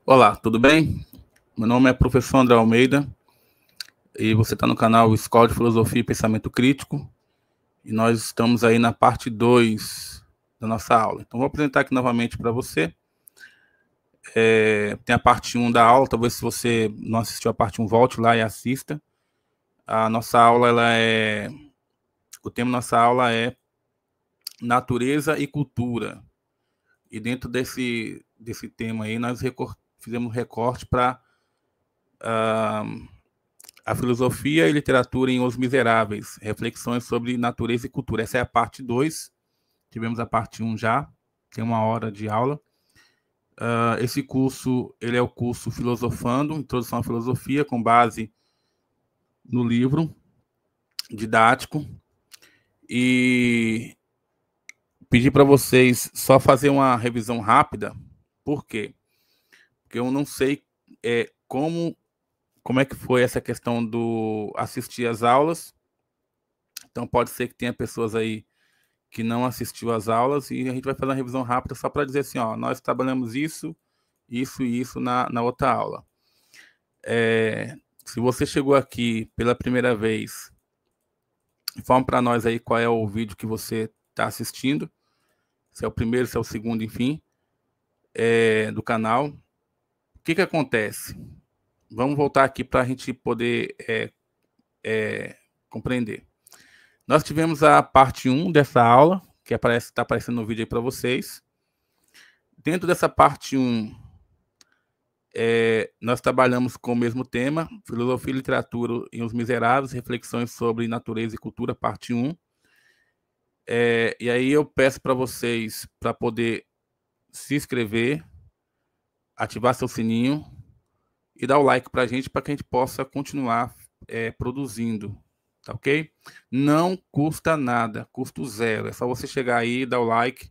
Olá, tudo bem? Meu nome é professor André Almeida e você está no canal Escola de Filosofia e Pensamento Crítico e nós estamos aí na parte 2 da nossa aula. Então, vou apresentar aqui novamente para você. Tem a parte 1 da aula, talvez se você não assistiu a parte 1, volte lá e assista. A nossa aula, o tema da nossa aula é natureza e cultura. E dentro desse tema aí, nós fizemos um recorte para a filosofia e literatura em Os Miseráveis, reflexões sobre natureza e cultura. Essa é a parte 2, tivemos a parte 1 já, tem 1 hora de aula. Esse curso, ele é o curso Filosofando, Introdução à Filosofia, com base no livro didático. E pedi para vocês só fazer uma revisão rápida. Por quê? Porque eu não sei como é que foi essa questão do assistir às aulas. Então, pode ser que tenha pessoas aí que não assistiu às aulas e a gente vai fazer uma revisão rápida só para dizer assim, ó, nós trabalhamos isso e isso na outra aula. Se você chegou aqui pela primeira vez, informe para nós aí qual é o vídeo que você está assistindo, se é o primeiro, se é o segundo, enfim, do canal. O que acontece? Vamos voltar aqui para a gente poder compreender. Nós tivemos a parte 1 dessa aula, que está aparecendo no vídeo aí para vocês. Dentro dessa parte 1, nós trabalhamos com o mesmo tema, Filosofia e Literatura em Os Miseráveis, reflexões sobre natureza e cultura, parte 1. E aí eu peço para vocês, para poder se inscrever, ativar seu sininho e dar o like para que a gente possa continuar produzindo, tá ok? Não custa nada, custo zero. É só você chegar aí e dar o like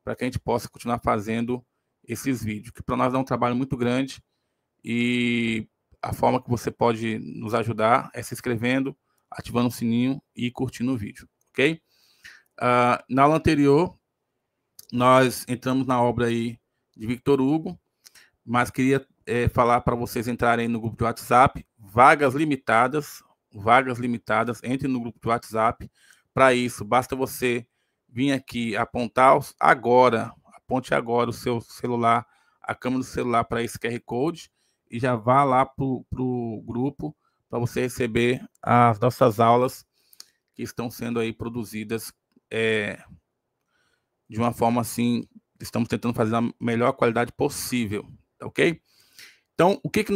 para que a gente possa continuar fazendo esses vídeos, que para nós é um trabalho muito grande. E a forma que você pode nos ajudar é se inscrevendo, ativando o sininho e curtindo o vídeo, ok? Na aula anterior, nós entramos na obra aí de Victor Hugo, mas queria falar para vocês entrarem no grupo de WhatsApp, vagas limitadas, entre no grupo de WhatsApp. Para isso, basta você vir aqui apontar aponte agora o seu celular, a câmera do celular para esse QR Code, e já vá lá para o grupo para você receber as nossas aulas que estão sendo aí produzidas de uma forma assim, estamos tentando fazer a melhor qualidade possível, tá ok? Então, o que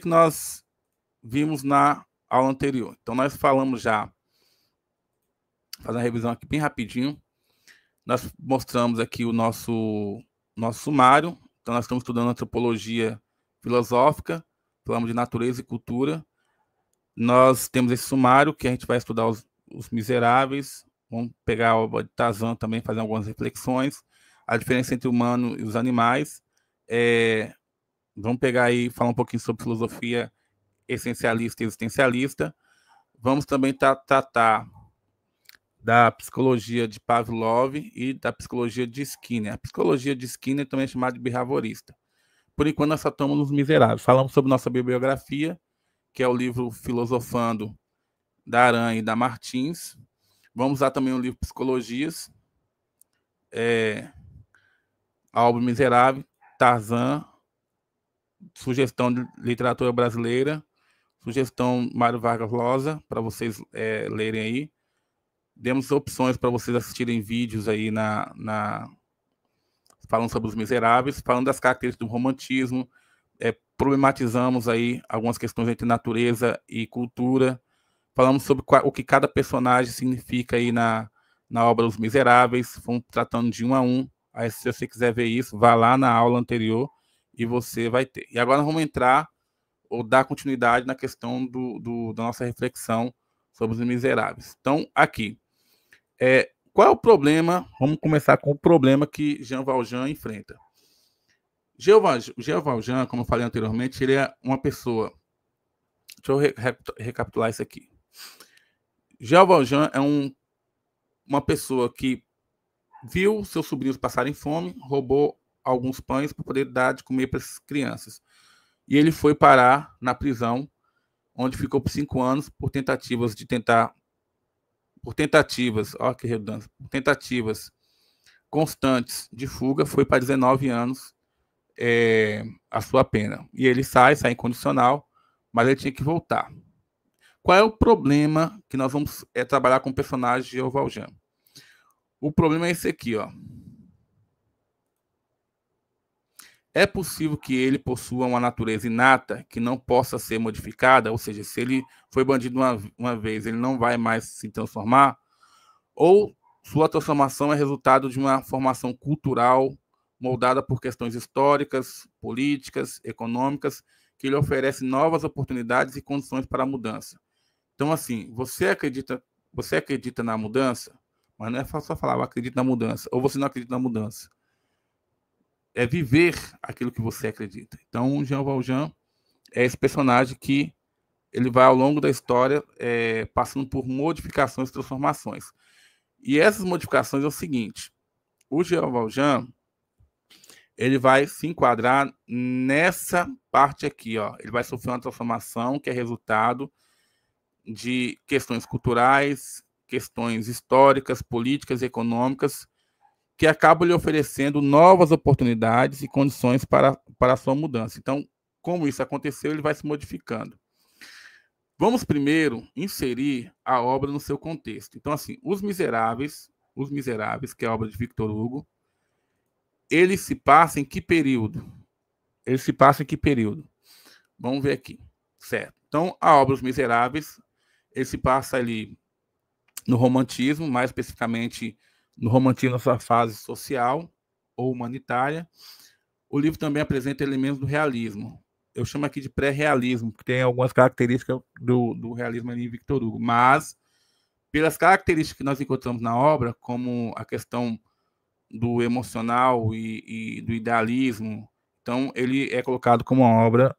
nós vimos na aula anterior? Então, nós falamos já, fazer uma revisão aqui bem rapidinho, nós mostramos aqui o nosso sumário. Então, nós estamos estudando antropologia filosófica, falamos de natureza e cultura. Nós temos esse sumário que a gente vai estudar os miseráveis, vamos pegar a obra de Tarzan também, fazer algumas reflexões, a diferença entre o humano e os animais. Vamos pegar aí, falar um pouquinho sobre filosofia essencialista e existencialista. Vamos também tratar da psicologia de Pavlov e da psicologia de Skinner. A psicologia de Skinner também é chamada de behaviorista. Por enquanto, nós só estamos nos miseráveis. Falamos sobre nossa bibliografia, que é o livro Filosofando, da Aranha e da Martins. Vamos usar também o livro Psicologias, a obra Miserável, Tarzan, sugestão de literatura brasileira, sugestão Mário Vargas Llosa, para vocês lerem aí. Demos opções para vocês assistirem vídeos aí falando sobre os miseráveis, falando das características do romantismo, problematizamos aí algumas questões entre natureza e cultura, falamos sobre o que cada personagem significa aí na obra Os Miseráveis, fomos tratando de um a um. Aí, se você quiser ver isso, vá lá na aula anterior e você vai ter. E agora nós vamos entrar ou dar continuidade na questão da nossa reflexão sobre Os Miseráveis. Então, aqui, qual é o problema? Vamos começar com o problema que Jean Valjean enfrenta. Jean Valjean, como eu falei anteriormente, ele é uma pessoa... Deixa eu recapitular isso aqui. Jean Valjean é uma pessoa que viu seus sobrinhos passarem fome, roubou alguns pães para poder dar de comer para essas crianças. E ele foi parar na prisão, onde ficou por 5 anos por tentativas, olha que redundância, por tentativas constantes de fuga, foi para 19 anos a sua pena. E ele sai incondicional, mas ele tinha que voltar. Qual é o problema que nós vamos trabalhar com o personagem de Jean Valjean? O problema é esse aqui, ó. É possível que ele possua uma natureza inata que não possa ser modificada, ou seja, se ele foi bandido uma vez, ele não vai mais se transformar, ou sua transformação é resultado de uma formação cultural moldada por questões históricas, políticas, econômicas, que lhe oferece novas oportunidades e condições para a mudança. Então, assim, você acredita na mudança, mas não é só falar, eu acredito na mudança, ou você não acredita na mudança. É viver aquilo que você acredita. Então, o Jean Valjean é esse personagem que ele vai, ao longo da história, passando por modificações e transformações. E essas modificações é o seguinte: o Jean Valjean, ele vai se enquadrar nessa parte aqui, ó. Ele vai sofrer uma transformação que é resultado de questões culturais, questões históricas, políticas e econômicas, que acabam lhe oferecendo novas oportunidades e condições para a sua mudança. Então, como isso aconteceu, ele vai se modificando. Vamos primeiro inserir a obra no seu contexto. Então, assim, Os Miseráveis, que é a obra de Victor Hugo, ele se passa em que período? Vamos ver aqui, certo? Então, a obra Os Miseráveis, ele se passa ali no romantismo, mais especificamente no romantismo na sua fase social ou humanitária. O livro também apresenta elementos do realismo. Eu chamo aqui de pré-realismo, porque tem algumas características do realismo ali em Victor Hugo, mas pelas características que nós encontramos na obra, como a questão do emocional e do idealismo, então ele é colocado como uma obra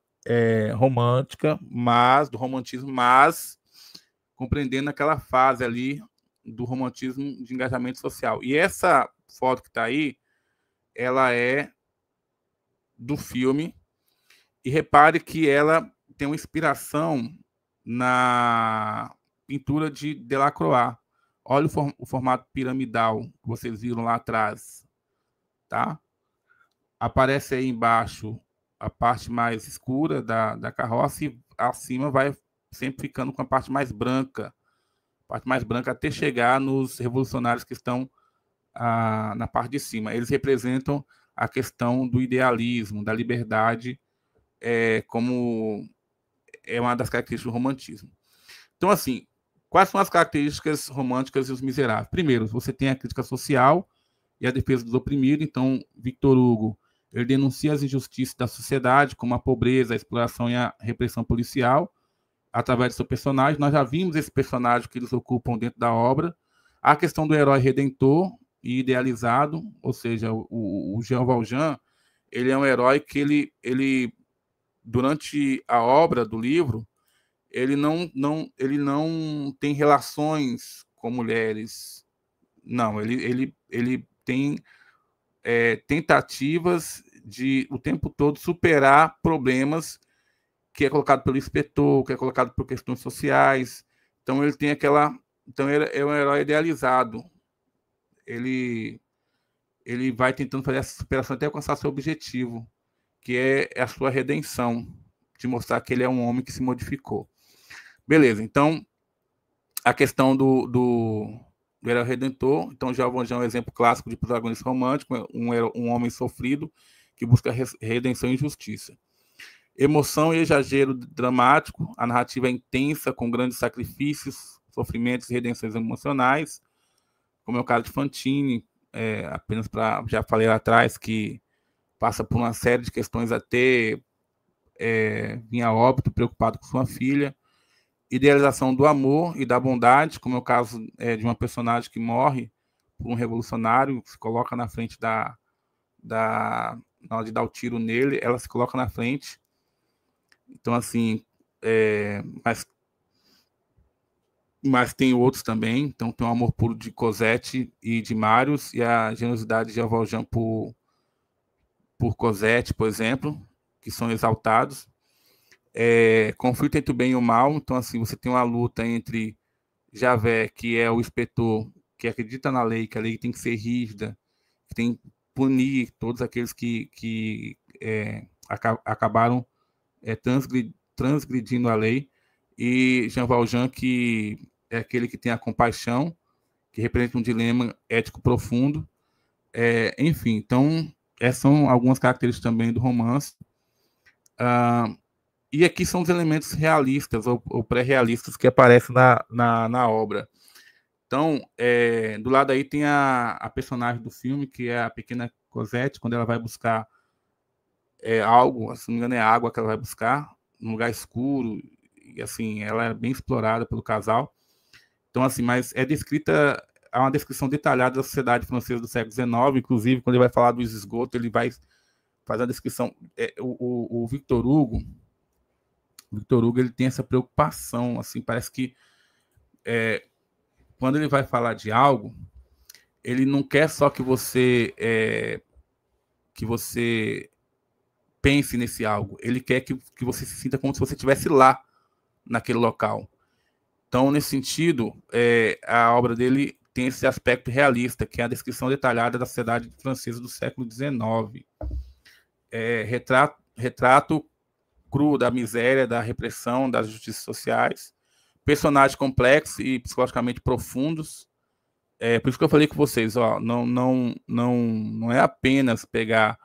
romântica, mas do romantismo, mas compreendendo aquela fase ali do romantismo de engajamento social. E essa foto que está aí, ela é do filme, e repare que ela tem uma inspiração na pintura de Delacroix. Olha o formato piramidal que vocês viram lá atrás, tá? Aparece aí embaixo a parte mais escura da carroça e acima vai sempre ficando com a parte mais branca até chegar nos revolucionários que estão na parte de cima. Eles representam a questão do idealismo, da liberdade, como é uma das características do romantismo. Então, assim, quais são as características românticas dos Miseráveis? Primeiro, você tem a crítica social e a defesa dos oprimidos. Então, Victor Hugo, ele denuncia as injustiças da sociedade, como a pobreza, a exploração e a repressão policial, através do seu personagem. Nós já vimos esse personagem que eles ocupam dentro da obra. A questão do herói redentor e idealizado, ou seja, o Jean Valjean, ele é um herói que ele durante a obra do livro, ele não tem relações com mulheres. Não, ele tem tentativas de o tempo todo superar problemas que é colocado pelo inspetor, que é colocado por questões sociais. Então ele tem aquela, então ele é um herói idealizado. Ele vai tentando fazer essa superação até alcançar seu objetivo, que é a sua redenção, de mostrar que ele é um homem que se modificou. Beleza, então a questão do herói redentor. Então, Jean Valjean é um exemplo clássico de protagonista romântico, um homem sofrido que busca redenção e justiça. Emoção e exagero dramático, a narrativa é intensa, com grandes sacrifícios, sofrimentos e redenções emocionais, como é o caso de Fantine, apenas para, já falei lá atrás, que passa por uma série de questões até vir a óbito, preocupado com sua filha. Idealização do amor e da bondade, como é o caso de uma personagem que morre por um revolucionário, se coloca na frente na hora de dar o tiro nele, ela se coloca na frente. Então, assim, mas tem outros também. Então, tem o amor puro de Cosette e de Marius, e a generosidade de Jean Valjean por Cosette, por exemplo, que são exaltados. Conflito entre o bem e o mal. Então, assim, você tem uma luta entre Javé, que é o inspetor que acredita na lei, que a lei tem que ser rígida, que tem que punir todos aqueles que acabaram transgredindo a lei, e Jean Valjean, que é aquele que tem a compaixão, que representa um dilema ético profundo. Enfim, então, essas são algumas características também do romance. E aqui são os elementos realistas ou pré-realistas que aparecem na obra. Então, do lado aí tem a personagem do filme, que é a pequena Cosette, quando ela vai buscar algo, se não me engano é água que ela vai buscar, num lugar escuro, e assim, ela é bem explorada pelo casal. Então, assim, mas há uma descrição detalhada da sociedade francesa do século XIX, inclusive, quando ele vai falar dos esgotos, ele vai fazer a descrição. O Victor Hugo, ele tem essa preocupação, assim, parece que quando ele vai falar de algo, ele não quer só que você pense nesse algo, ele quer que você se sinta como se você estivesse lá, naquele local. Então, nesse sentido, a obra dele tem esse aspecto realista, que é a descrição detalhada da sociedade francesa do século XIX. Retrato cru da miséria, da repressão, das justiças sociais, personagens complexos e psicologicamente profundos. Por isso que eu falei com vocês, ó, não é apenas pegar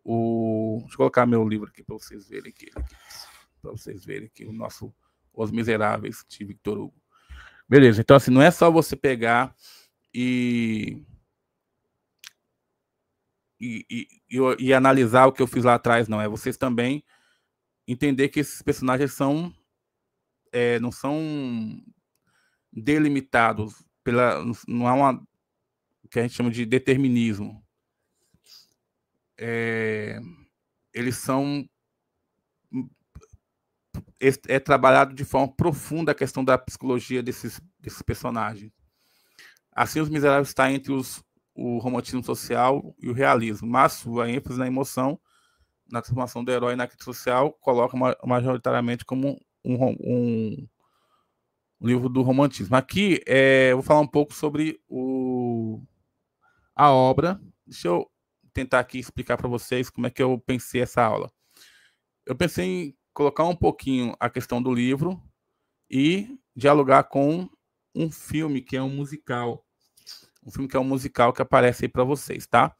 deixa eu colocar meu livro aqui para vocês verem aqui, para vocês verem aqui o nosso Os Miseráveis de Victor Hugo. Beleza, então assim, não é só você pegar e analisar o que eu fiz lá atrás, não. É vocês também entender que esses personagens não são delimitados não há o que a gente chama de determinismo. Eles são trabalhado de forma profunda a questão da psicologia desses personagens. Assim, Os Miseráveis está entre o romantismo social e o realismo, mas sua ênfase na emoção, na transformação do herói na crítica social, coloca majoritariamente como um livro do romantismo. Aqui, eu vou falar um pouco sobre a obra. Deixa eu tentar aqui explicar para vocês como é que eu pensei essa aula. Eu pensei em colocar um pouquinho a questão do livro e dialogar com um filme que é um musical. Um filme que é um musical que aparece aí para vocês, tá?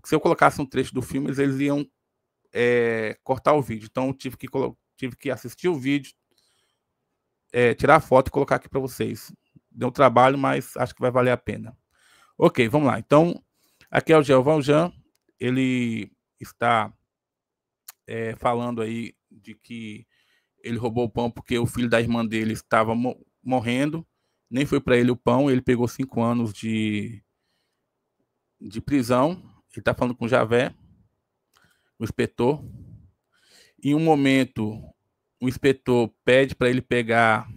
Se eu colocasse um trecho do filme, eles iam cortar o vídeo. Então, eu tive que assistir o vídeo, tirar a foto e colocar aqui para vocês. Deu um trabalho, mas acho que vai valer a pena. Ok, vamos lá. Então, aqui é o Jean Valjean. Ele está falando aí de que ele roubou o pão porque o filho da irmã dele estava morrendo. Nem foi para ele o pão, ele pegou 5 anos de prisão. Ele está falando com Javé, o inspetor. Em um momento, o inspetor pede para ele pegar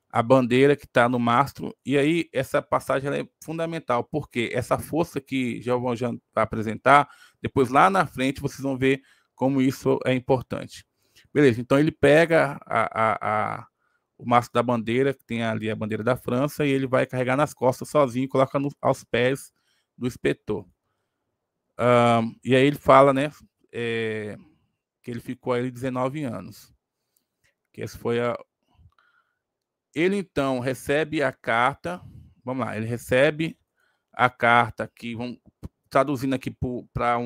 a bandeira que está no mastro, e aí essa passagem é fundamental, porque essa força que Jean Valjean vai apresentar, depois lá na frente vocês vão ver como isso é importante. Beleza, então ele pega o mastro da bandeira, que tem ali a bandeira da França, e ele vai carregar nas costas sozinho, coloca aos pés do inspetor. E aí ele fala, né, que ele ficou ali 19 anos. Que essa foi Ele, então, recebe a carta, vamos lá, ele recebe a carta que, vamos traduzindo aqui para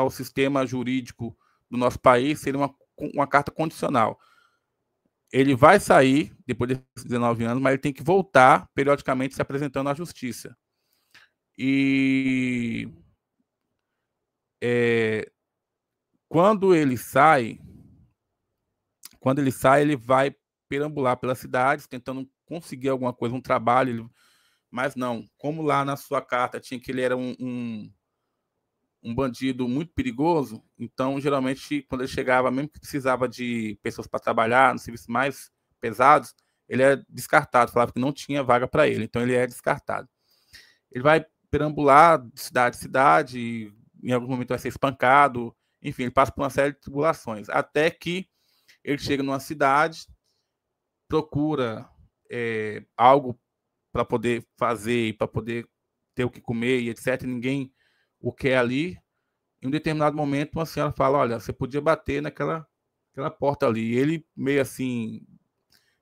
o sistema jurídico do nosso país, seria uma carta condicional. Ele vai sair, depois desses 19 anos, mas ele tem que voltar periodicamente se apresentando à justiça. E quando ele sai, ele vai perambular pelas cidades, tentando conseguir alguma coisa, um trabalho, mas não. Como lá na sua carta tinha que ele era um bandido muito perigoso, então, geralmente, quando ele chegava, mesmo que precisava de pessoas para trabalhar nos serviços mais pesados, ele é descartado, falava que não tinha vaga para ele, então ele é descartado. Ele vai perambular de cidade em cidade, em algum momento vai ser espancado, enfim, ele passa por uma série de tribulações, até que ele chega numa cidade, procura algo para poder fazer, para poder ter o que comer e etc. Ninguém o quer ali. Em um determinado momento, uma senhora fala: olha, você podia bater naquela porta ali. E ele, meio assim,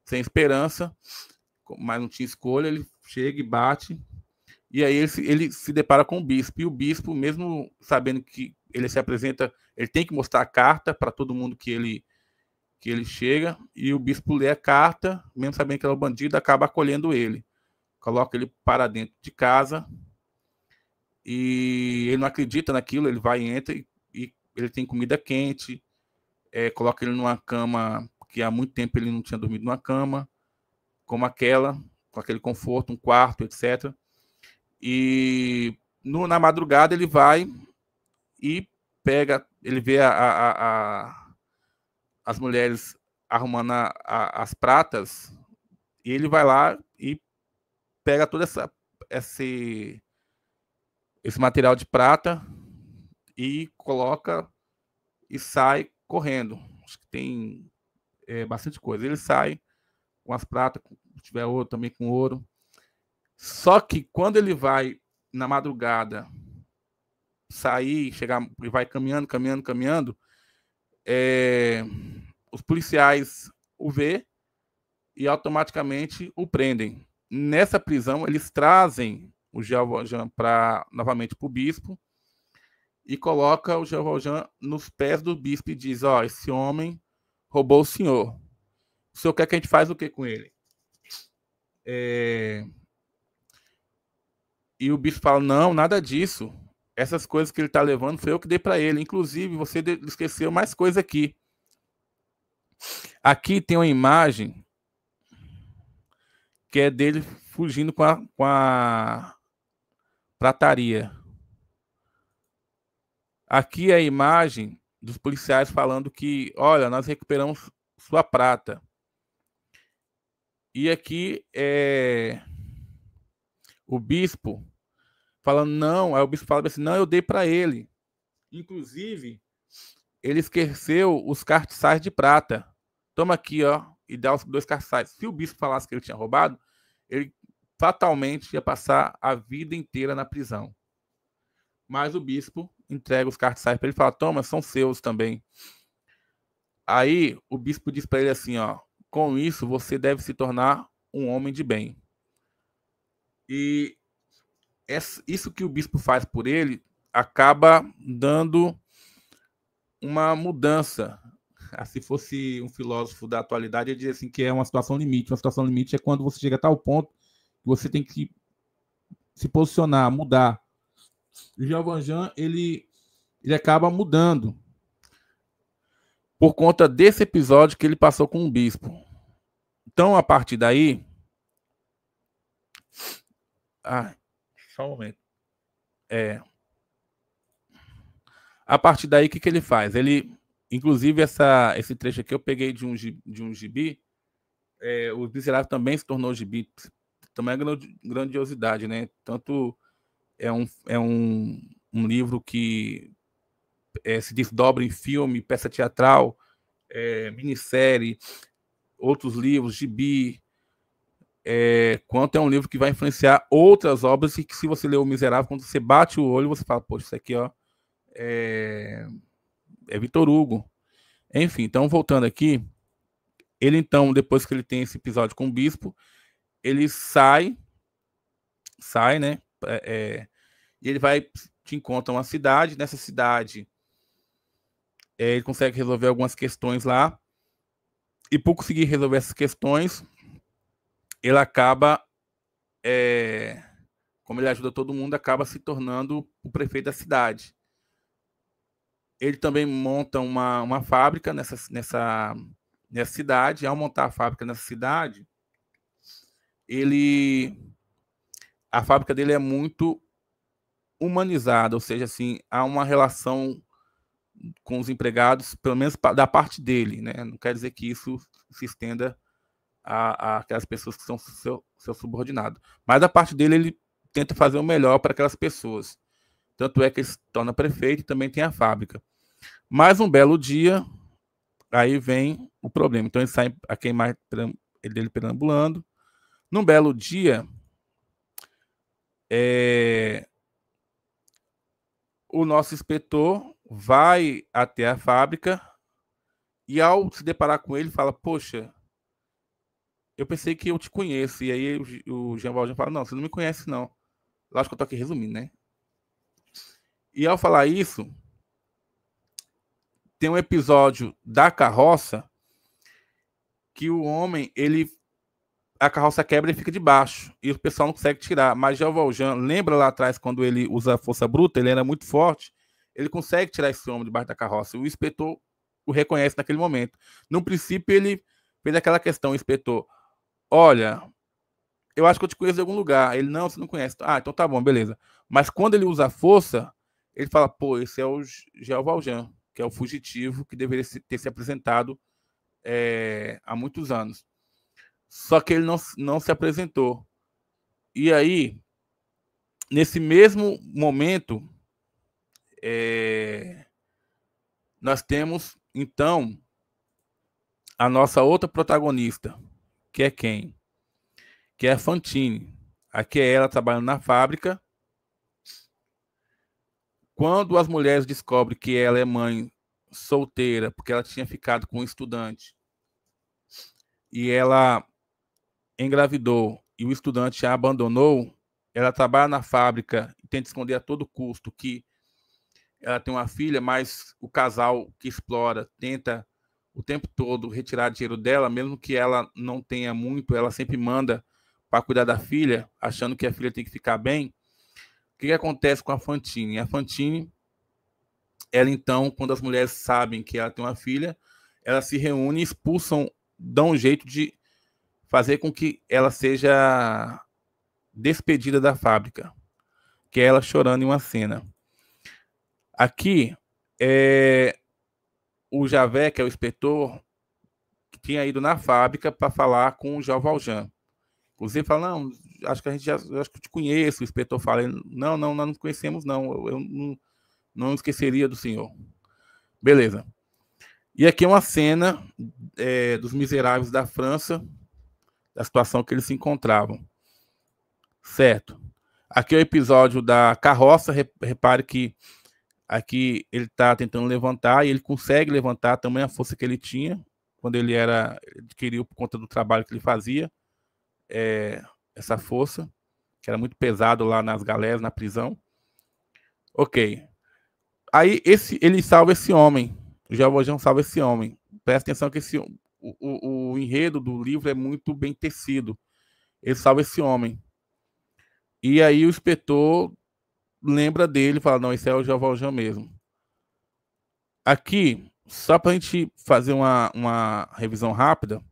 sem esperança, mas não tinha escolha, ele chega e bate. E aí ele se depara com o bispo. E o bispo, mesmo sabendo que ele se apresenta, ele tem que mostrar a carta para todo mundo que ele chega. E o bispo lê a carta, mesmo sabendo que ele é o bandido, acaba acolhendo ele. Coloca ele para dentro de casa. E ele não acredita naquilo, ele vai e entra e ele tem comida quente, coloca ele numa cama que há muito tempo ele não tinha dormido numa cama, como aquela, com aquele conforto, um quarto, etc. E na madrugada ele vai e pega, ele vê as mulheres arrumando as pratas, e ele vai lá e pega todo esse material de prata e coloca e sai correndo. Acho que tem bastante coisa. Ele sai com as pratas, se tiver ouro, também com ouro. Só que quando ele vai na madrugada sair, chegar, e vai caminhando, os policiais o vê e automaticamente o prendem. Nessa prisão, eles trazem o Jean Valjean novamente para o bispo e coloca o Jean Valjean nos pés do bispo e diz: ó, esse homem roubou o senhor. O senhor quer que a gente faz o que com ele? E o bispo fala: não, nada disso. Essas coisas que ele está levando foi eu que dei para ele. Inclusive, você esqueceu mais coisa aqui. Aqui tem uma imagem que é dele fugindo com a prataria. Aqui é a imagem dos policiais falando que, olha, nós recuperamos sua prata. E aqui é o bispo falando: não. Aí o bispo fala assim: não, eu dei para ele. Inclusive, ele esqueceu os castiçais de prata. Toma aqui, ó, e dá os 2 castiçais. Se o bispo falasse que ele tinha roubado, ele fatalmente ia passar a vida inteira na prisão. Mas o bispo entrega os castiçais para ele e fala: toma, são seus também. Aí o bispo diz para ele assim: ó, com isso você deve se tornar um homem de bem. E isso que o bispo faz por ele acaba dando uma mudança. Se fosse um filósofo da atualidade, ele diria assim que é uma situação limite. Uma situação limite é quando você chega a tal ponto que você tem que se posicionar, mudar. O Jean Valjean, ele acaba mudando por conta desse episódio que ele passou com o bispo. Então, a partir daí... só um momento. A partir daí, o que ele faz? Ele, inclusive, esse trecho aqui eu peguei de um gibi. O Miserável também se tornou gibi. Também é grandiosidade, né? Tanto é um livro que se desdobra em filme, peça teatral, minissérie, outros livros, gibi, quanto é um livro que vai influenciar outras obras e que, se você ler O Miserável, quando você bate o olho, você fala: poxa, isso aqui, ó, é Victor Hugo. Enfim, então, voltando aqui, ele, então, depois que ele tem esse episódio com o bispo, ele sai, né, e ele vai, te encontra uma cidade. Nessa cidade, ele consegue resolver algumas questões lá, e por conseguir resolver essas questões, ele acaba, como ele ajuda todo mundo, acaba se tornando o prefeito da cidade. Ele também monta uma fábrica nessa cidade. Ao montar a fábrica nessa cidade, a fábrica dele é muito humanizada, ou seja, assim, há uma relação com os empregados, pelo menos da parte dele, né? Não quer dizer que isso se estenda a aquelas pessoas que são seu subordinado, mas da parte dele, ele tenta fazer o melhor para aquelas pessoas. Tanto é que ele se torna prefeito e também tem a fábrica. Mas um belo dia, aí vem o problema. Então ele sai a queimar dele perambulando. Num belo dia, o nosso inspetor vai até a fábrica e, ao se deparar com ele, fala: poxa, eu pensei que eu te conheço. E aí o Jean Valjean fala: não, você não me conhece, não. Lógico que eu tô aqui resumindo, né? E ao falar isso, tem um episódio da carroça que o homem, a carroça quebra e fica debaixo, e o pessoal não consegue tirar. Mas Jean Valjean, lembra lá atrás, quando ele usa a força bruta, ele era muito forte, ele consegue tirar esse homem debaixo da carroça. O inspetor o reconhece naquele momento. No princípio, ele fez aquela questão: o inspetor, olha, eu acho que eu te conheço de algum lugar. Ele: não, você não conhece. Ah, então tá bom, beleza. Mas quando ele usa a força, ele fala: pô, esse é o Jean Valjean, que é o fugitivo que deveria ter se apresentado há muitos anos. Só que ele não se apresentou. E aí, nesse mesmo momento, nós temos, então, a nossa outra protagonista, que é quem? Que é a Fantine. Aqui é ela trabalhando na fábrica. Quando as mulheres descobrem que ela é mãe solteira, porque ela tinha ficado com um estudante, e ela engravidou, e o estudante a abandonou, ela trabalha na fábrica e tenta esconder a todo custo que ela tem uma filha, mas o casal que explora tenta o tempo todo retirar dinheiro dela, mesmo que ela não tenha muito, ela sempre manda para cuidar da filha, achando que a filha tem que ficar bem. O que acontece com a Fantine? A Fantine, ela então, quando as mulheres sabem que ela tem uma filha, elas se reúnem, expulsam, dão um jeito de fazer com que ela seja despedida da fábrica, que é ela chorando em uma cena. Aqui, o Javé, que é o inspetor, que tinha ido na fábrica para falar com o Jean Valjean. Inclusive, fala: não, acho que a gente já, acho que eu te conheço. O inspetor fala: não, nós não nos conhecemos, não. Eu não esqueceria do senhor. Beleza. E aqui é uma cena dos miseráveis da França, da situação que eles se encontravam. Certo. Aqui é o episódio da carroça. Repare que aqui ele está tentando levantar e ele consegue levantar também a força que ele tinha quando ele adquiriu por conta do trabalho que ele fazia, essa força, que era muito pesado lá nas galeras, na prisão. Ok. Aí ele salva esse homem. O Jean Valjean salva esse homem. Presta atenção que o enredo do livro é muito bem tecido. Ele salva esse homem. E aí o inspetor lembra dele e fala: não, esse é o Jean Valjean mesmo. Aqui, só para a gente fazer uma revisão rápida.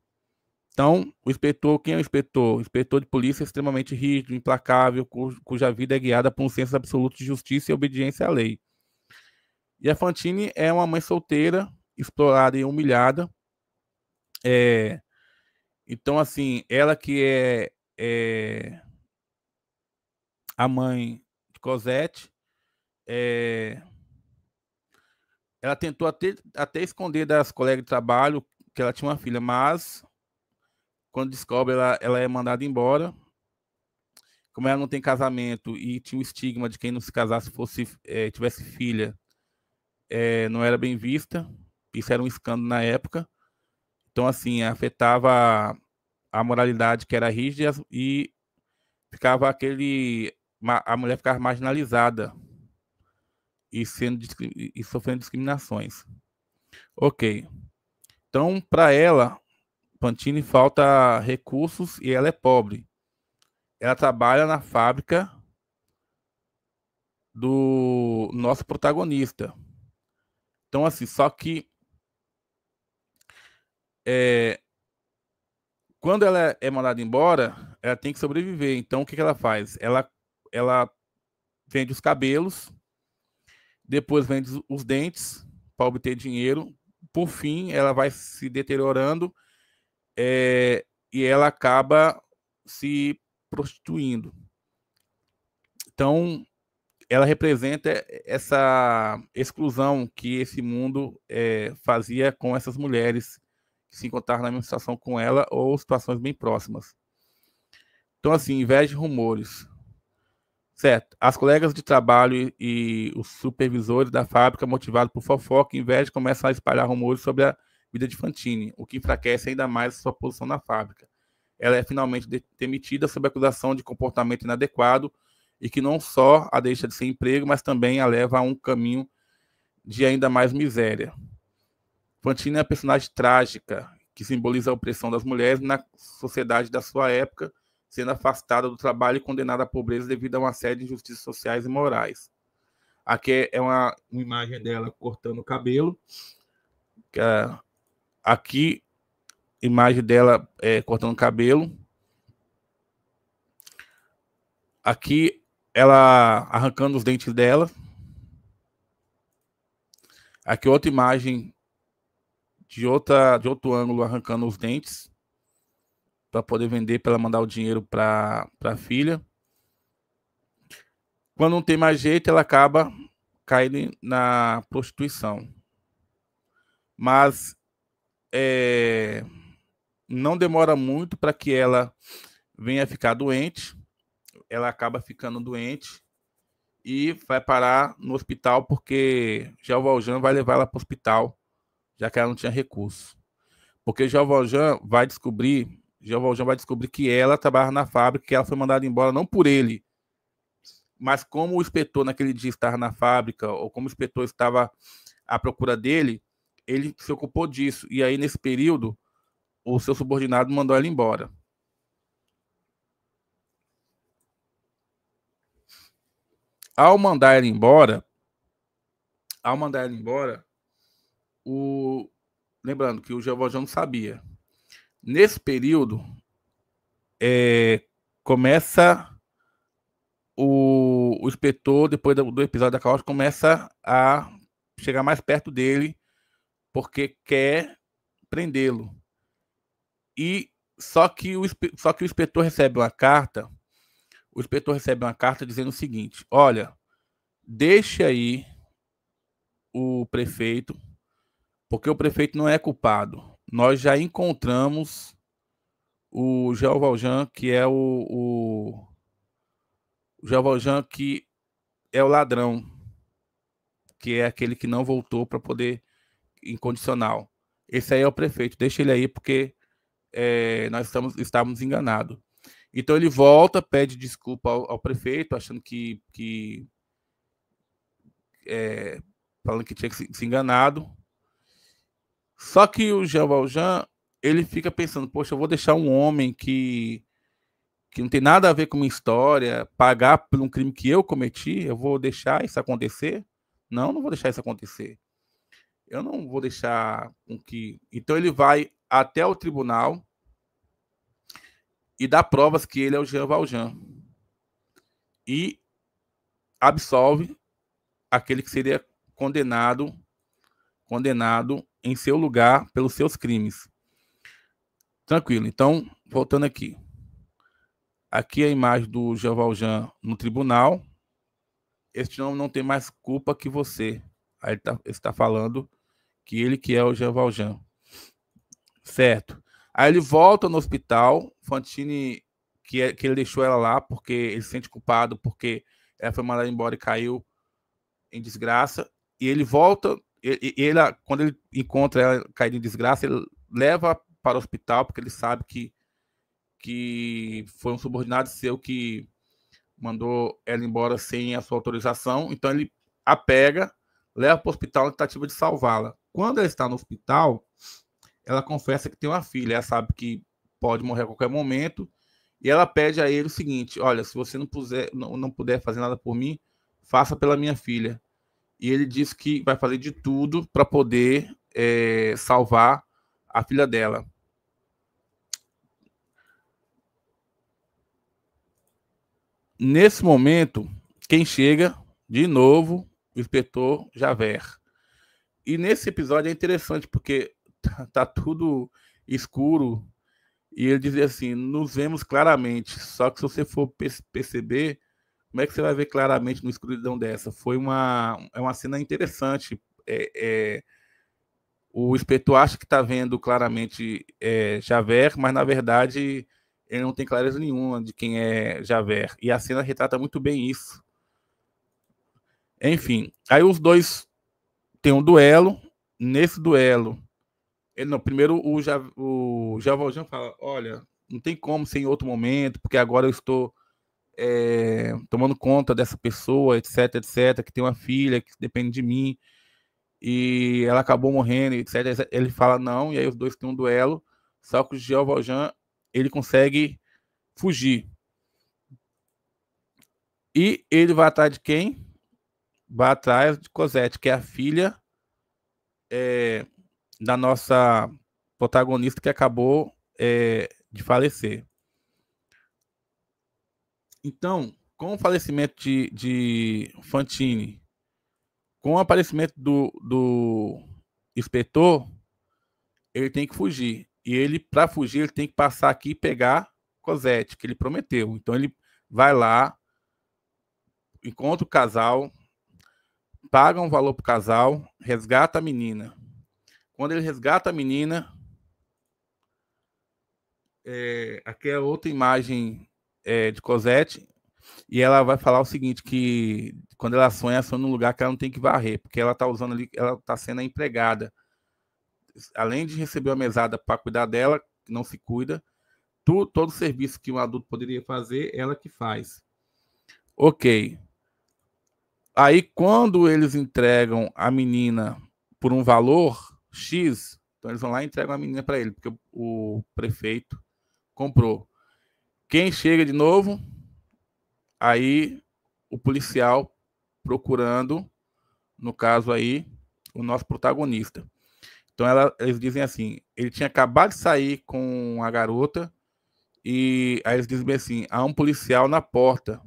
Então, o inspetor, quem é o inspetor? O inspetor de polícia é extremamente rígido, implacável, cuja vida é guiada por um senso absoluto de justiça e obediência à lei. E a Fantine é uma mãe solteira, explorada e humilhada. Então, assim, ela que é a mãe de Cosette, ela tentou até esconder das colegas de trabalho que ela tinha uma filha, mas quando descobre, ela é mandada embora. Como ela não tem casamento e tinha o estigma de quem não se casasse tivesse filha, não era bem vista. Isso era um escândalo na época. Então, assim, afetava a moralidade, que era rígida, e ficava a mulher ficava marginalizada e sofrendo discriminações. Ok. Então, para ela, Fantine, falta recursos e ela é pobre. Ela trabalha na fábrica do nosso protagonista. Então, assim, só que quando ela é mandada embora, ela tem que sobreviver. Então, o que ela faz? Ela vende os cabelos, depois vende os dentes para obter dinheiro. Por fim, ela vai se deteriorando e ela acaba se prostituindo. Então, ela representa essa exclusão que esse mundo fazia com essas mulheres que se encontravam na mesma situação com ela ou situações bem próximas. Então, assim, inveja de rumores. Certo. As colegas de trabalho e os supervisores da fábrica, motivados por fofoca e inveja, começam a espalhar rumores sobre a vida de Fantine, o que enfraquece ainda mais sua posição na fábrica. Ela é finalmente demitida sob acusação de comportamento inadequado e que não só a deixa de ser emprego, mas também a leva a um caminho de ainda mais miséria. Fantine é uma personagem trágica que simboliza a opressão das mulheres na sociedade da sua época, sendo afastada do trabalho e condenada à pobreza devido a uma série de injustiças sociais e morais. Aqui é uma imagem dela cortando o cabelo. Aqui, imagem dela cortando o cabelo. Aqui, ela arrancando os dentes dela. Aqui, outra imagem de outro ângulo arrancando os dentes para poder vender, para ela mandar o dinheiro para a filha. Quando não tem mais jeito, ela acaba caindo na prostituição. Mas não demora muito para que ela venha ficar doente. Ela acaba ficando doente e vai parar no hospital porque Jean Valjean vai levar ela para o hospital, já que ela não tinha recurso. Porque Jean Valjean vai descobrir que ela trabalha na fábrica, que ela foi mandada embora não por ele, mas como o inspetor naquele dia estava na fábrica, ou como o inspetor estava à procura dele, ele se ocupou disso. E aí, nesse período, o seu subordinado mandou ela embora. Ao mandar ela embora, lembrando que o Jean Valjean não sabia. Nesse período, começa o inspetor, depois do episódio da carroça, começa a chegar mais perto dele, porque quer prendê-lo. E só que o inspetor recebe uma carta, dizendo o seguinte: olha, deixe aí o prefeito, porque o prefeito não é culpado. Nós já encontramos o Jean Valjean, que é o Jean Valjean, que é o ladrão, que é aquele que não voltou para poder incondicional. Esse aí é o prefeito, deixa ele aí, porque nós estávamos enganados. Então ele volta, pede desculpa ao prefeito, achando falando que tinha que se enganado. Só que o Jean Valjean, ele fica pensando, poxa, eu vou deixar um homem que não tem nada a ver com minha história, pagar por um crime que eu cometi, eu vou deixar isso acontecer? Não, não vou deixar isso acontecer. Eu não vou deixar com que... Então ele vai até o tribunal e dá provas que ele é o Jean Valjean. E absolve aquele que seria condenado em seu lugar pelos seus crimes. Tranquilo. Então, voltando aqui. Aqui é a imagem do Jean Valjean no tribunal. Este homem não tem mais culpa que você. Aí ele está falando que ele que é o Jean Valjean. Certo. Aí ele volta no hospital. Fantine, que ele deixou ela lá porque ele se sente culpado, porque ela foi mandada embora e caiu em desgraça. E ele volta, quando ele encontra ela caída em desgraça, ele leva para o hospital, porque ele sabe que foi um subordinado seu que mandou ela embora sem a sua autorização. Então ele a pega, leva para o hospital na tentativa de salvá-la. Quando ela está no hospital, ela confessa que tem uma filha. Ela sabe que pode morrer a qualquer momento. E ela pede a ele o seguinte: olha, se você não puder fazer nada por mim, faça pela minha filha. E ele diz que vai fazer de tudo para poder salvar a filha dela. Nesse momento, quem chega, de novo, o inspetor Javert. E nesse episódio é interessante, porque tá tudo escuro, e ele diz assim: nos vemos claramente, só que se você for perceber, Como é que você vai ver claramente numa escuridão dessa? É uma cena interessante. O inspetor acha que está vendo claramente Javert, mas na verdade ele não tem clareza nenhuma de quem é Javert. E a cena retrata muito bem isso. Enfim, aí os dois têm um duelo. Nesse duelo, primeiro o Jean Valjean fala: olha, não tem como ser em outro momento, porque agora eu estou tomando conta dessa pessoa, etc, etc, que tem uma filha que depende de mim e ela acabou morrendo, etc, etc. Ele fala não, e aí os dois têm um duelo, só que o Jean Valjean, ele consegue fugir. E ele vai atrás de quem? Vai atrás de Cosette, que é a filha da nossa protagonista que acabou de falecer. Então, com o falecimento de Fantine, com o aparecimento do inspetor, ele tem que fugir. E ele, para fugir, ele tem que passar aqui e pegar Cosette, que ele prometeu. Então ele vai lá, encontra o casal, paga um valor pro casal, resgata a menina. Quando ele resgata a menina, aqui é outra imagem de Cosette, e ela vai falar o seguinte, que quando ela sonha num lugar que ela não tem que varrer, porque ela tá usando ali, ela tá sendo a empregada. Além de receber uma mesada para cuidar dela, que não se cuida, todo o serviço que um adulto poderia fazer, ela que faz. Ok. Aí, quando eles entregam a menina por um valor X, então eles vão lá e entregam a menina para ele, porque o prefeito comprou. Quem chega de novo? Aí, o policial procurando, no caso aí, o nosso protagonista. Então, eles dizem assim: ele tinha acabado de sair com a garota, e aí eles dizem bem assim: há um policial na porta.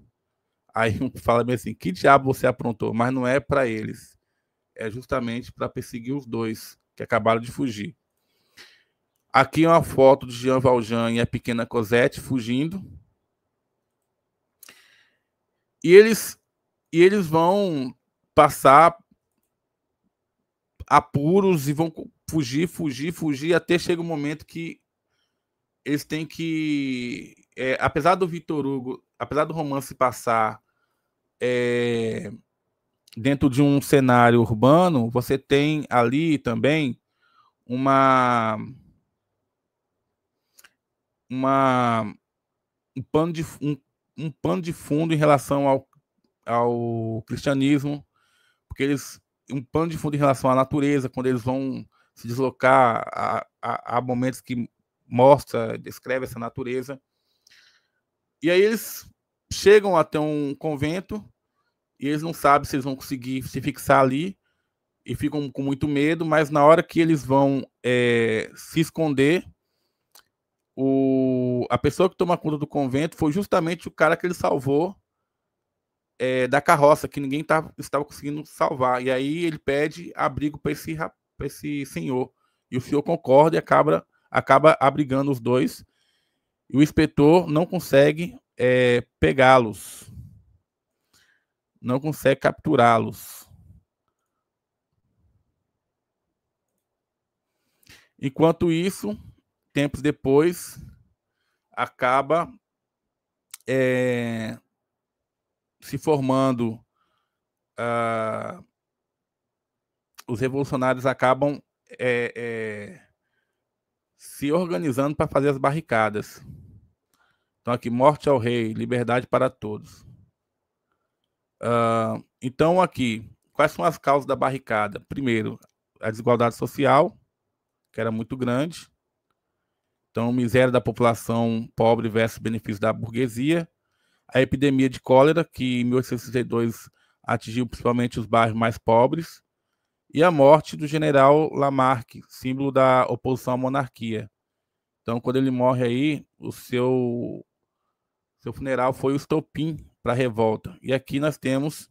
Aí um fala bem assim: que diabo você aprontou? Mas não é para eles. É justamente para perseguir os dois que acabaram de fugir. Aqui é uma foto de Jean Valjean e a pequena Cosette fugindo. E eles vão passar apuros e vão fugir, fugir, fugir, até chega um momento que eles têm que. Apesar do Victor Hugo, apesar do romance passar dentro de um cenário urbano, você tem ali também uma, uma um, pano de, um pano de fundo em relação ao cristianismo, porque um pano de fundo em relação à natureza, quando eles vão se deslocar a momentos que descreve essa natureza. E aí eles chegam até um convento e eles não sabem se eles vão conseguir se fixar ali e ficam com muito medo, mas na hora que eles vão se esconder, a pessoa que toma conta do convento foi justamente o cara que ele salvou da carroça, que ninguém estava conseguindo salvar. E aí ele pede abrigo para esse senhor. E o senhor concorda e acaba abrigando os dois. E o inspetor não consegue pegá-los, não consegue capturá-los. Enquanto isso, tempos depois, acaba se formando. Os revolucionários acabam se organizando para fazer as barricadas. Então, aqui, morte ao rei, liberdade para todos. Então, aqui, quais são as causas da barricada? Primeiro, a desigualdade social, que era muito grande. Então, miséria da população pobre versus benefício da burguesia. A epidemia de cólera, que em 1862 atingiu principalmente os bairros mais pobres. E a morte do general Lamarck, símbolo da oposição à monarquia. Então, quando ele morre aí, o seu funeral foi o estopim para a revolta. E aqui nós temos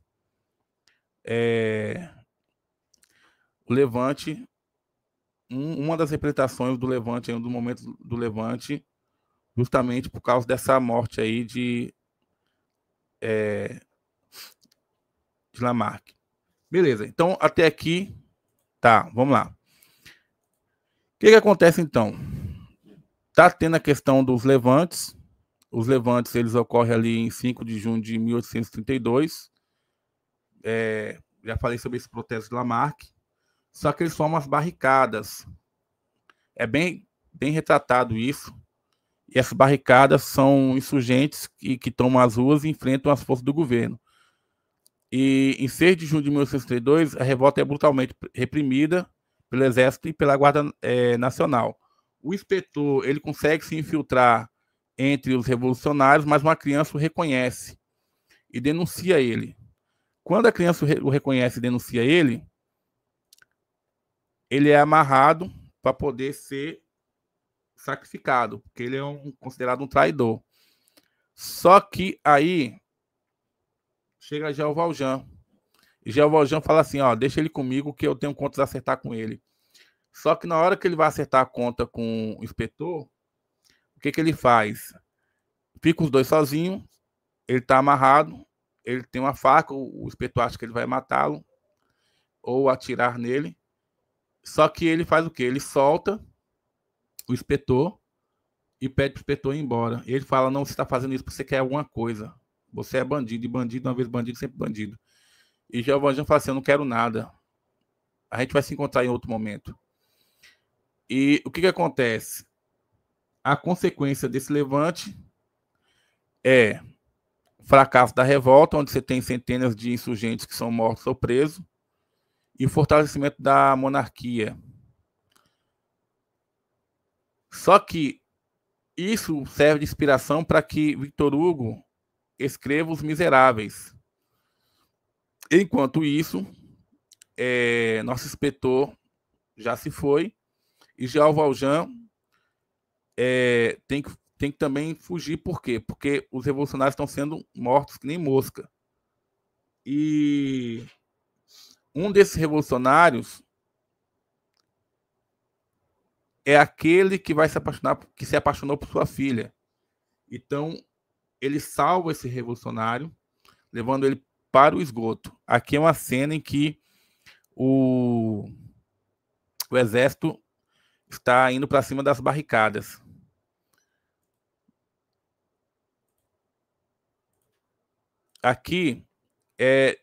o Levante, uma das representações do Levante, um dos momentos do Levante, justamente por causa dessa morte aí de Lamarck. Beleza, então até aqui, tá, vamos lá. O que acontece então? Tá tendo a questão dos levantes. Os levantes, eles ocorrem ali em 5 de junho de 1832. Já falei sobre esse protesto de Lamarck. Só que eles formam as barricadas. É bem retratado isso. E essas barricadas são insurgentes que tomam as ruas e enfrentam as forças do governo. E em 6 de junho de 1832, a revolta é brutalmente reprimida pelo Exército e pela Guarda Nacional. O inspetor, ele consegue se infiltrar entre os revolucionários, mas uma criança o reconhece e denuncia ele. Quando a criança o reconhece e denuncia ele é amarrado para poder ser sacrificado, porque ele é considerado um traidor. Só que aí chega Jean Valjean. E Jean Valjean fala assim, ó, deixa ele comigo que eu tenho contas a acertar com ele. Só que na hora que ele vai acertar a conta com o inspetor, o que ele faz? Fica os dois sozinhos, ele tá amarrado, ele tem uma faca, o inspetor acha que ele vai matá-lo ou atirar nele. Só que ele faz o quê? Ele solta o inspetor e pede pro inspetor ir embora. E ele fala, não, você está fazendo isso porque você quer alguma coisa. Você é bandido, e bandido, uma vez bandido, sempre bandido. E Jean Valjean fala assim, eu não quero nada. A gente vai se encontrar em outro momento. E o que acontece? A consequência desse levante é fracasso da revolta, onde você tem centenas de insurgentes que são mortos ou presos, e o fortalecimento da monarquia. Só que isso serve de inspiração para que Victor Hugo escreva Os Miseráveis. Enquanto isso, nosso inspetor já se foi, e Jean Valjean tem que também fugir. Por quê? Porque os revolucionários estão sendo mortos que nem mosca. E um desses revolucionários é aquele que vai se apaixonar, que se apaixonou por sua filha. Então, ele salva esse revolucionário, levando ele para o esgoto. Aqui é uma cena em que o exército está indo para cima das barricadas. Aqui é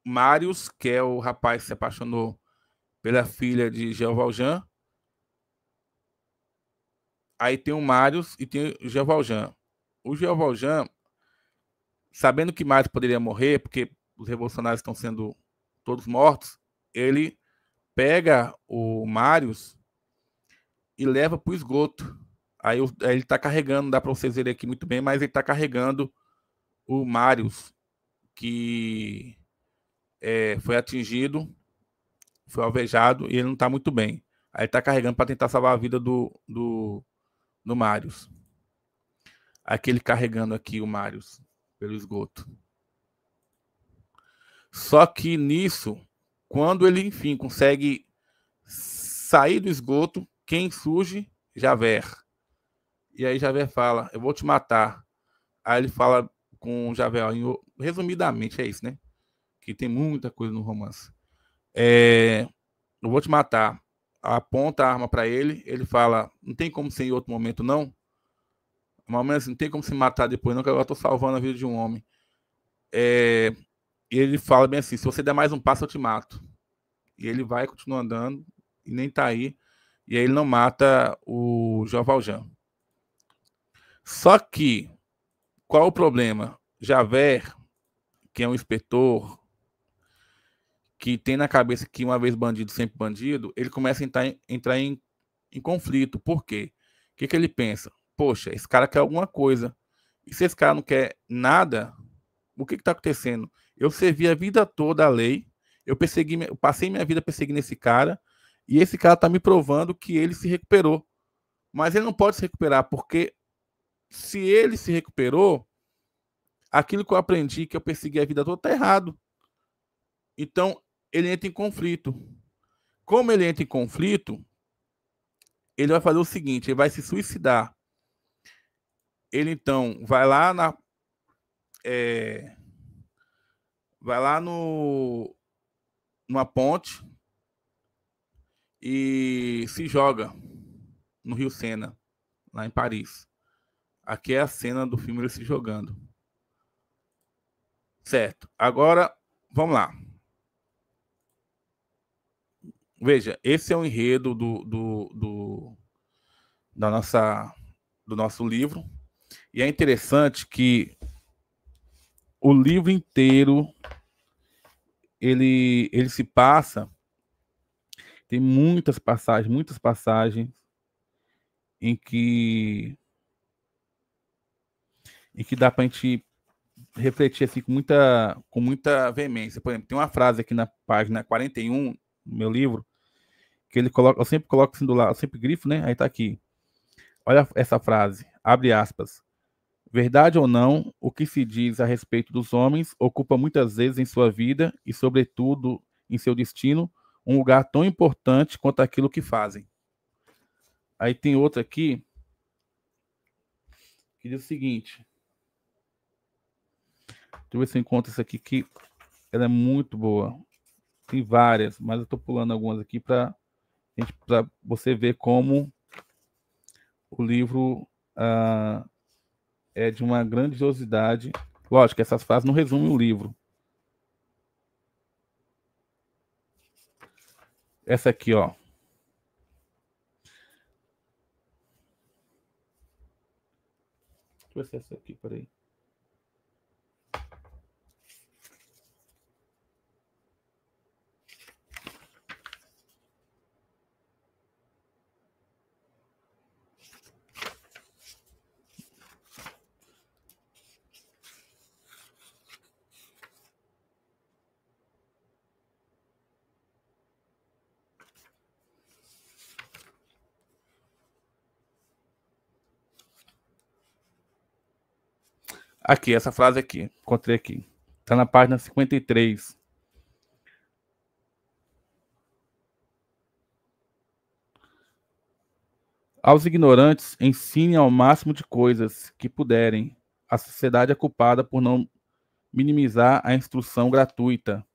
Marius, que é o rapaz que se apaixonou pela filha de Jean Valjean. Aí tem o Marius e tem o Jean Valjean. O Jean Valjean, sabendo que Marius poderia morrer, porque os revolucionários estão sendo todos mortos, ele pega o Marius e leva para o esgoto. Aí ele está carregando, não dá para vocês verem aqui muito bem, mas ele está carregando o Marius, que foi atingido, foi alvejado, e ele não está muito bem. Aí ele está carregando para tentar salvar a vida do Marius. Aqui ele carregando aqui o Marius pelo esgoto. Só que nisso, quando ele, enfim, consegue sair do esgoto, quem surge? Javert. E aí Javert fala, eu vou te matar. Aí ele fala com Javert, resumidamente é isso, né? Que tem muita coisa no romance. Eu vou te matar. Aponta a arma para ele, ele fala, não tem como ser em outro momento, não? Mas não tem como se matar depois, não, que agora eu tô salvando a vida de um homem. E ele fala bem assim, se você der mais um passo, eu te mato. E ele vai, continua andando, e nem tá aí. E aí ele não mata o Jean Valjean. Só que, qual o problema? Javert, que é um inspetor, que tem na cabeça que uma vez bandido, sempre bandido, ele começa a entrar em conflito. Por quê? O que ele pensa? Poxa, esse cara quer alguma coisa. E se esse cara não quer nada, o que está acontecendo? Eu servi a vida toda a lei, eu passei minha vida perseguindo esse cara, e esse cara está me provando que ele se recuperou. Mas ele não pode se recuperar, porque se ele se recuperou, aquilo que eu aprendi, que eu persegui a vida toda, está errado. Então, ele entra em conflito. Como ele entra em conflito, ele vai fazer o seguinte, ele vai se suicidar. Ele, então, vai lá vai lá numa ponte e se joga no Rio Sena, lá em Paris. Aqui é a cena do filme ele se jogando. Certo. Agora, vamos lá. Veja, esse é o enredo do nosso livro. E é interessante que o livro inteiro ele se passa, tem muitas passagens em que dá para a gente refletir assim com muita veemência. Por exemplo, tem uma frase aqui na página 41 do meu livro que ele coloca, eu sempre coloco assim do lado, eu sempre grifo, né? Aí tá aqui. Olha essa frase, abre aspas. Verdade ou não, o que se diz a respeito dos homens ocupa muitas vezes em sua vida e, sobretudo, em seu destino, um lugar tão importante quanto aquilo que fazem. Aí tem outra aqui que diz o seguinte. Deixa eu ver se eu encontro essa aqui, que ela é muito boa. Tem várias, mas eu estou pulando algumas aqui para você ver como o livro é de uma grandiosidade. Lógico, essas frases não resumem o livro. Essa aqui, ó. Deixa eu ver se é essa aqui, peraí. Aqui, essa frase aqui. Encontrei aqui. Está na página 53. Aos ignorantes, ensinem ao máximo de coisas que puderem. A sociedade é culpada por não minimizar a instrução gratuita.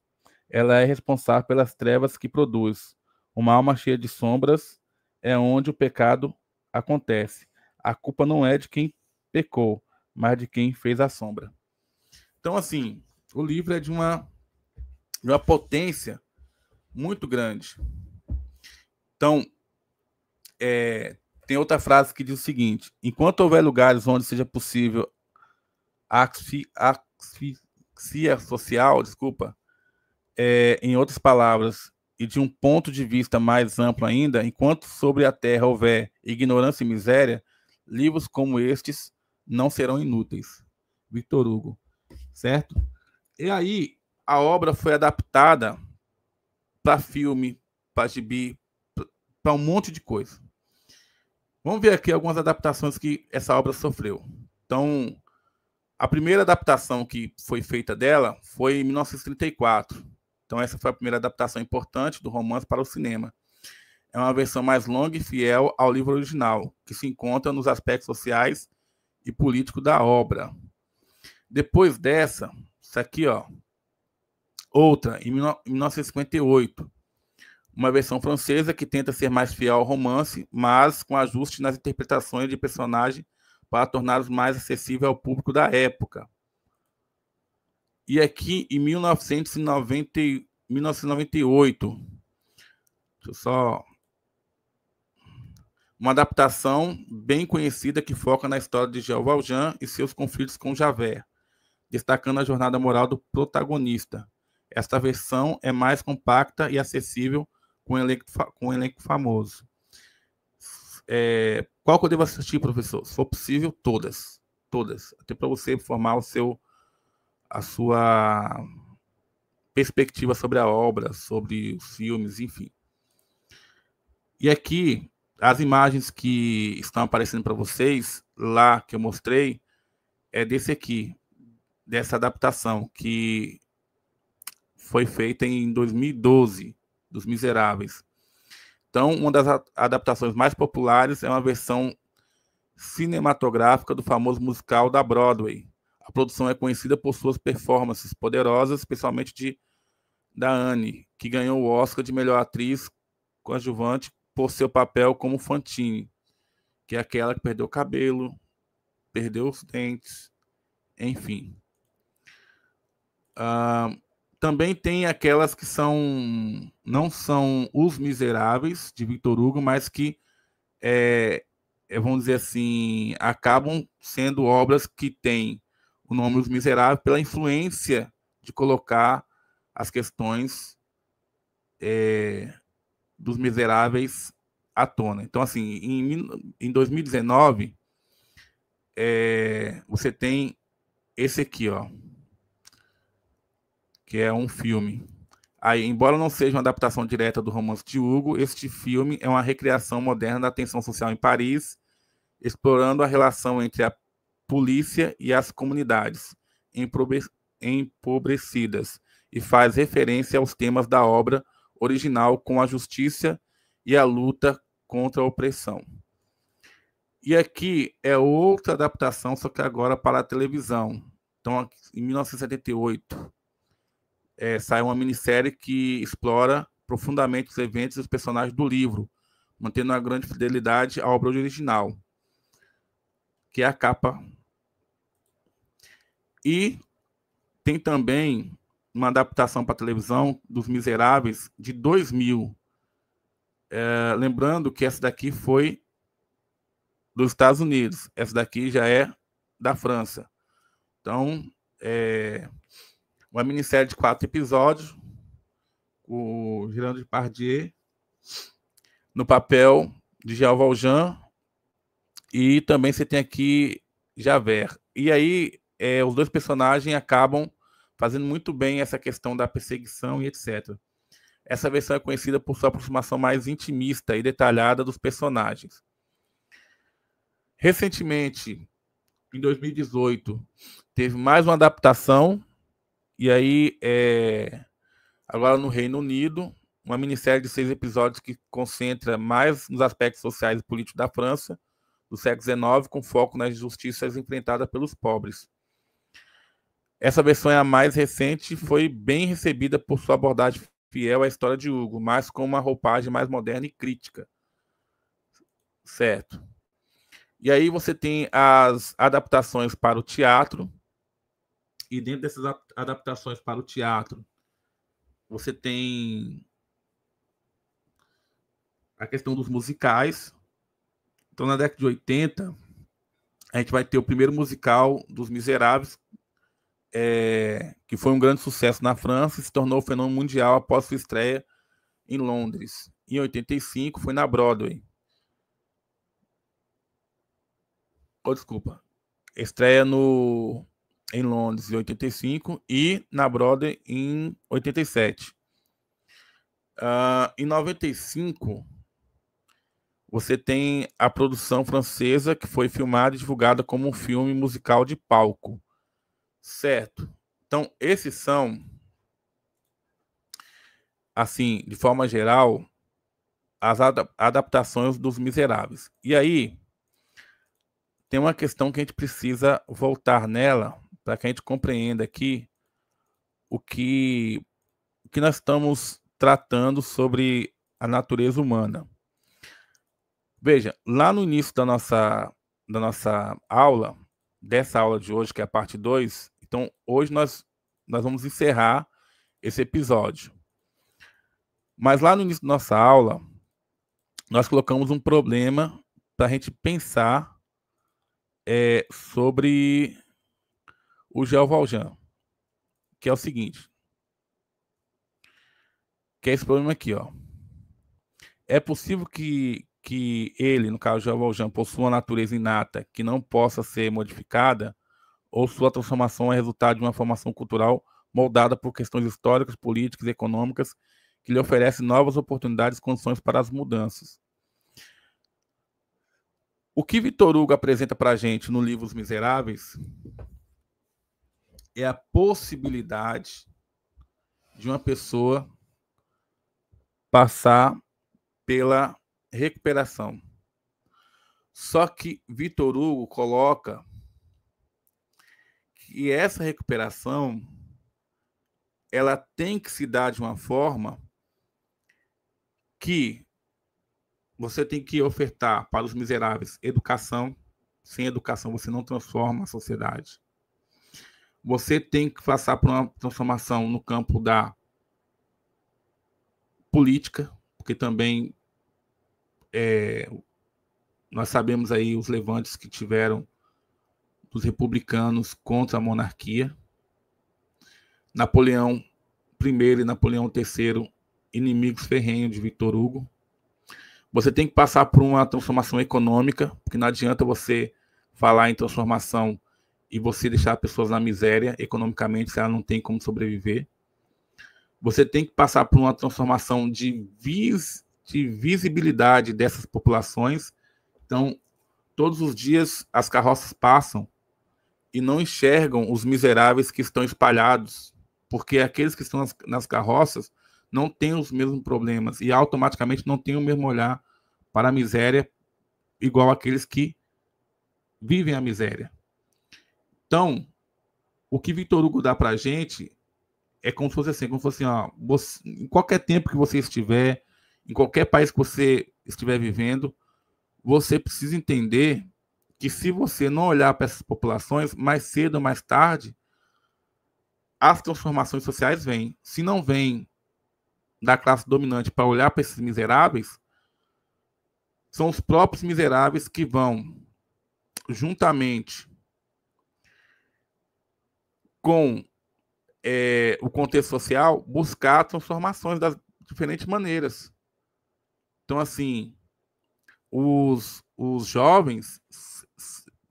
Ela é responsável pelas trevas que produz. Uma alma cheia de sombras é onde o pecado acontece. A culpa não é de quem pecou, mas de quem fez a sombra. Então, assim, o livro é de uma potência muito grande. Então, tem outra frase que diz o seguinte: enquanto houver lugares onde seja possível a asfixia social, em outras palavras, e de um ponto de vista mais amplo ainda, enquanto sobre a Terra houver ignorância e miséria, livros como estes não serão inúteis. Victor Hugo, certo? E aí, a obra foi adaptada para filme, para gibi, para um monte de coisa. Vamos ver aqui algumas adaptações que essa obra sofreu. Então, a primeira adaptação que foi feita dela foi em 1934. Então, essa foi a primeira adaptação importante do romance para o cinema. É uma versão mais longa e fiel ao livro original, que se encontra nos aspectos sociais e políticos da obra. Depois dessa, isso aqui, ó, outra, em 1958, uma versão francesa que tenta ser mais fiel ao romance, mas com ajuste nas interpretações de personagem para torná-los mais acessíveis ao público da época. E aqui, em 1998, deixa eu só... uma adaptação bem conhecida que foca na história de Jean Valjean e seus conflitos com Javert, destacando a jornada moral do protagonista. Esta versão é mais compacta e acessível com um elenco famoso. Qual que eu devo assistir, professor? Se for possível, todas. Todas. Até para você formar a sua perspectiva sobre a obra, sobre os filmes, enfim. E aqui, as imagens que estão aparecendo para vocês, lá que eu mostrei, é desse aqui, dessa adaptação, que foi feita em 2012, dos Miseráveis. Então, uma das adaptações mais populares é uma versão cinematográfica do famoso musical da Broadway, A produção é conhecida por suas performances poderosas, especialmente da Anne, que ganhou o Oscar de melhor atriz coadjuvante por seu papel como Fantine, que é aquela que perdeu o cabelo, perdeu os dentes, enfim. Também tem aquelas que não são Os Miseráveis, de Victor Hugo, mas que, vamos dizer assim, acabam sendo obras que têm o nome Os Miseráveis pela influência de colocar as questões dos miseráveis à tona. Então, assim, em 2019, você tem esse aqui, ó, que é um filme. Aí, embora não seja uma adaptação direta do romance de Hugo, este filme é uma recriação moderna da tensão social em Paris, explorando a relação entre a polícia e as comunidades empobrecidas, e faz referência aos temas da obra original com a justiça e a luta contra a opressão. E aqui é outra adaptação, só que agora para a televisão. Então, em 1978, sai uma minissérie que explora profundamente os eventos e os personagens do livro, mantendo uma grande fidelidade à obra original, que é a capa. E tem também uma adaptação para televisão dos Miseráveis de 2000. Lembrando que essa daqui foi dos Estados Unidos, essa daqui já é da França. Então, uma minissérie de 4 episódios, o Gerard Depardieu no papel de Jean Valjean, e também você tem aqui Javert. E aí, os dois personagens acabam fazendo muito bem essa questão da perseguição e etc. Essa versão é conhecida por sua aproximação mais intimista e detalhada dos personagens. Recentemente, em 2018, teve mais uma adaptação, e aí, agora no Reino Unido, uma minissérie de 6 episódios que concentra mais nos aspectos sociais e políticos da França, do século XIX, com foco nas injustiças enfrentadas pelos pobres. Essa versão é a mais recente e foi bem recebida por sua abordagem fiel à história de Hugo, mas com uma roupagem mais moderna e crítica. Certo. E aí você tem as adaptações para o teatro, e dentro dessas adaptações para o teatro, você tem a questão dos musicais. Então, na década de 80, a gente vai ter o primeiro musical dos Miseráveis, que foi um grande sucesso na França e se tornou um fenômeno mundial após sua estreia em Londres. Em 85, foi na Broadway. Desculpa. Estreia em Londres em 85 e na Broadway em 87. Em 95, você tem a produção francesa, que foi filmada e divulgada como um filme musical de palco. Certo. Então, esses são, assim, de forma geral, as adaptações dos Miseráveis. E aí, tem uma questão que a gente precisa voltar nela para que a gente compreenda aqui o que nós estamos tratando sobre a natureza humana. Veja, lá no início da nossa aula, dessa aula de hoje, que é a parte 2, então hoje nós vamos encerrar esse episódio. Mas lá no início da nossa aula, nós colocamos um problema para a gente pensar sobre o Jean Valjean, que é o seguinte, que é esse problema aqui, ó. É possível que ele, no caso Jean Valjean, possua uma natureza inata que não possa ser modificada, ou sua transformação é resultado de uma formação cultural moldada por questões históricas, políticas e econômicas que lhe oferecem novas oportunidades e condições para as mudanças. O que Victor Hugo apresenta para a gente no livro Os Miseráveis é a possibilidade de uma pessoa passar pela recuperação. Só que Victor Hugo coloca que essa recuperação ela tem que se dar de uma forma que você tem que ofertar para os miseráveis educação. Sem educação, você não transforma a sociedade. Você tem que passar por uma transformação no campo da política, porque também nós sabemos aí os levantes que tiveram dos republicanos contra a monarquia. Napoleão I e Napoleão III, inimigos ferrenhos de Victor Hugo. Você tem que passar por uma transformação econômica, porque não adianta você falar em transformação e você deixar pessoas na miséria economicamente, se ela não tem como sobreviver. Você tem que passar por uma transformação de visibilidade dessas populações. Então, todos os dias as carroças passam e não enxergam os miseráveis que estão espalhados, porque aqueles que estão nas carroças não têm os mesmos problemas e automaticamente não têm o mesmo olhar para a miséria igual aqueles que vivem a miséria. Então, o que Victor Hugo dá para a gente é como se fosse assim, ó, você, em qualquer tempo que você estiver, em qualquer país que você estiver vivendo, você precisa entender que se você não olhar para essas populações, mais cedo ou mais tarde, as transformações sociais vêm. Se não vêm da classe dominante para olhar para esses miseráveis, são os próprios miseráveis que vão, juntamente com o contexto social, buscar transformações das diferentes maneiras. Então, assim, os jovens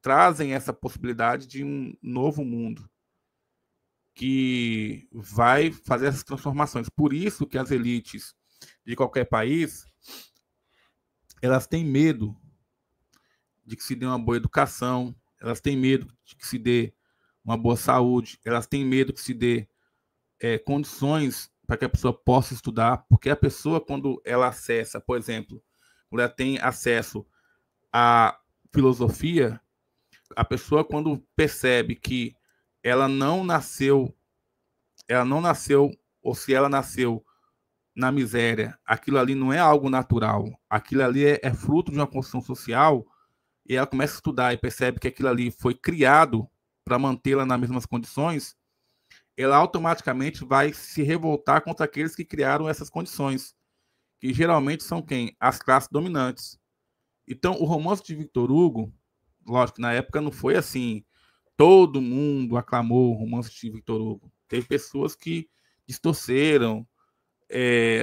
trazem essa possibilidade de um novo mundo que vai fazer essas transformações. Por isso que as elites de qualquer país, elas têm medo de que se dê uma boa educação, elas têm medo de que se dê uma boa saúde, elas têm medo que se dê condições para que a pessoa possa estudar, porque a pessoa, quando ela acessa, por exemplo, quando ela tem acesso à filosofia, a pessoa, quando percebe que ela não nasceu, ou se ela nasceu na miséria, aquilo ali não é algo natural, aquilo ali é fruto de uma construção social, e ela começa a estudar e percebe que aquilo ali foi criado para mantê-la nas mesmas condições, ela automaticamente vai se revoltar contra aqueles que criaram essas condições, que geralmente são quem? As classes dominantes. Então, o romance de Victor Hugo, lógico que na época não foi assim, todo mundo aclamou o romance de Victor Hugo. Teve pessoas que distorceram,